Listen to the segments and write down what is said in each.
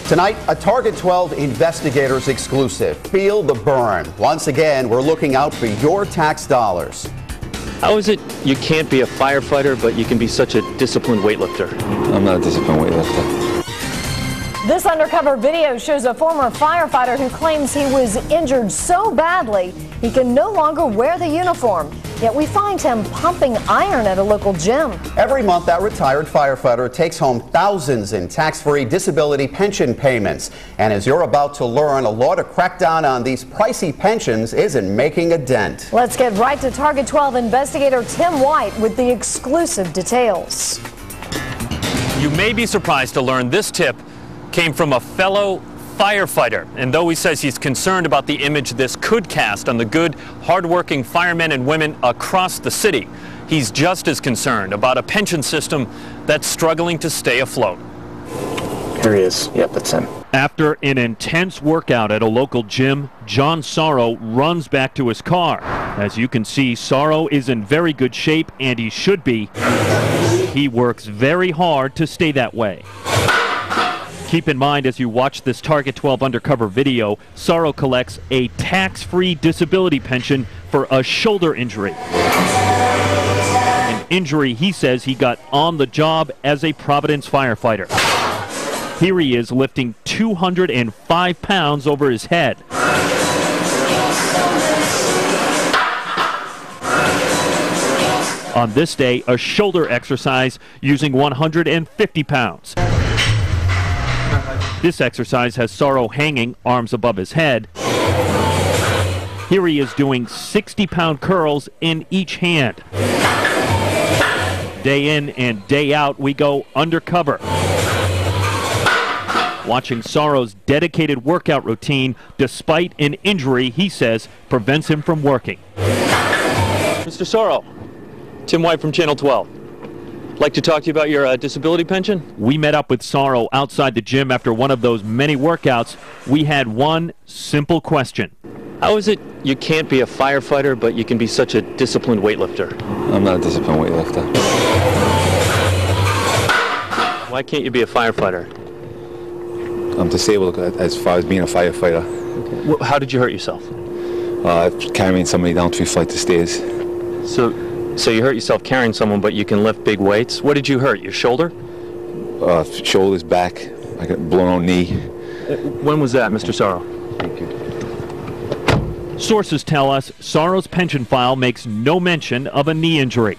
Tonight, a Target 12 Investigators exclusive. Feel the burn. Once again, we're looking out for your tax dollars. How is it you can't be a firefighter, but you can be such a disciplined weightlifter? I'm not a disciplined weightlifter. This undercover video shows a former firefighter who claims he was injured so badly he can no longer wear the uniform. Yet we find him pumping iron at a local gym. Every month, that retired firefighter takes home thousands in tax-free disability pension payments. And as you're about to learn, a law to crack down on these pricey pensions isn't making a dent. Let's get right to Target 12 investigator Tim White with the exclusive details. You may be surprised to learn this tip came from a fellow firefighter, and though he says he's concerned about the image this could cast on the good, hardworking firemen and women across the city, he's just as concerned about a pension system that's struggling to stay afloat. There he is. Yep, that's him. After an intense workout at a local gym, John Sorrow runs back to his car. As you can see, Sorrow is in very good shape, and he should be. He works very hard to stay that way. Keep in mind, as you watch this Target 12 undercover video, Sorrow collects a tax-free disability pension for a shoulder injury. An injury he says he got on the job as a Providence firefighter. Here he is lifting 205 pounds over his head. On this day, a shoulder exercise using 150 pounds. This exercise has Sorrow hanging, arms above his head. Here he is doing 60-pound curls in each hand. Day in and day out, we go undercover, watching Sorrow's dedicated workout routine despite an injury he says prevents him from working. Mr. Sorrow, Tim White from Channel 12. I'd like to talk to you about your disability pension. We met up with Sorrow outside the gym after one of those many workouts. We had one simple question. How is it you can't be a firefighter, but you can be such a disciplined weightlifter? I'm not a disciplined weightlifter. Why can't you be a firefighter? I'm disabled as far as being a firefighter. Okay. Well, how did you hurt yourself? Carrying somebody down 3 flights of stairs. So you hurt yourself carrying someone, but you can lift big weights. What did you hurt? Your shoulder? Shoulders, back. I got a blown out knee. When was that, Mr. Sorrow? Thank you. Sources tell us Sorrow's pension file makes no mention of a knee injury.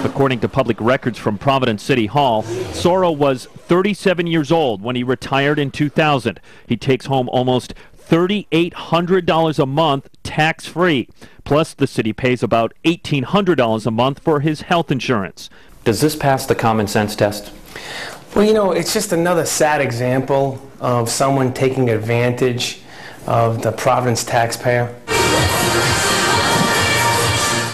According to public records from Providence City Hall, Sorrow was 37 years old when he retired in 2000. He takes home almost $3,800 a month tax-free. Plus, the city pays about $1,800 a month for his health insurance. Does this pass the common sense test? Well, you know, it's just another sad example of someone taking advantage of the Providence taxpayer.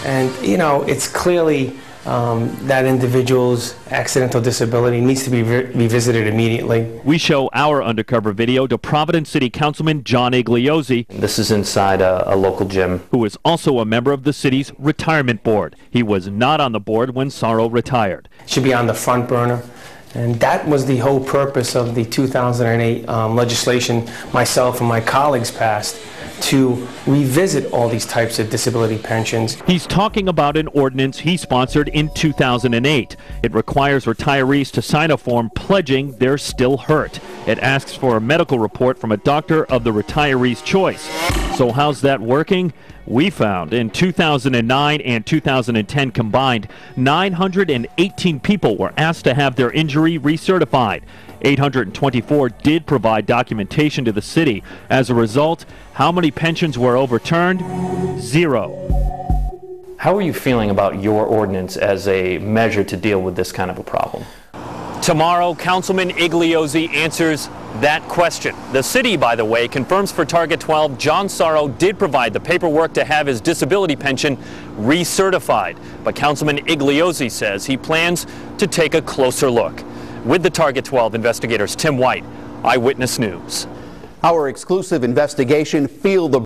And, you know, it's clearly that individual's accidental disability needs to be revisited immediately. We show our undercover video to Providence City Councilman John Igliozzi. This is inside a local gym. Who is also a member of the city's retirement board. He was not on the board when Sorrow retired. It should be on the front burner. And that was the whole purpose of the 2008 legislation myself and my colleagues passed, to revisit all these types of disability pensions. He's talking about an ordinance he sponsored in 2008. It requires retirees to sign a form pledging they're still hurt. It asks for a medical report from a doctor of the retiree's choice. So how's that working? We found in 2009 and 2010 combined, 918 people were asked to have their injury recertified. 824 did provide documentation to the city. As a result, how many pensions were overturned? 0. How are you feeling about your ordinance as a measure to deal with this kind of a problem? Tomorrow, Councilman Igliozzi answers that question. The city, by the way, confirms for Target 12 John Sorrow did provide the paperwork to have his disability pension recertified. But Councilman Igliozzi says he plans to take a closer look. With the Target 12 investigators, Tim White, Eyewitness News. Our exclusive investigation, Feel the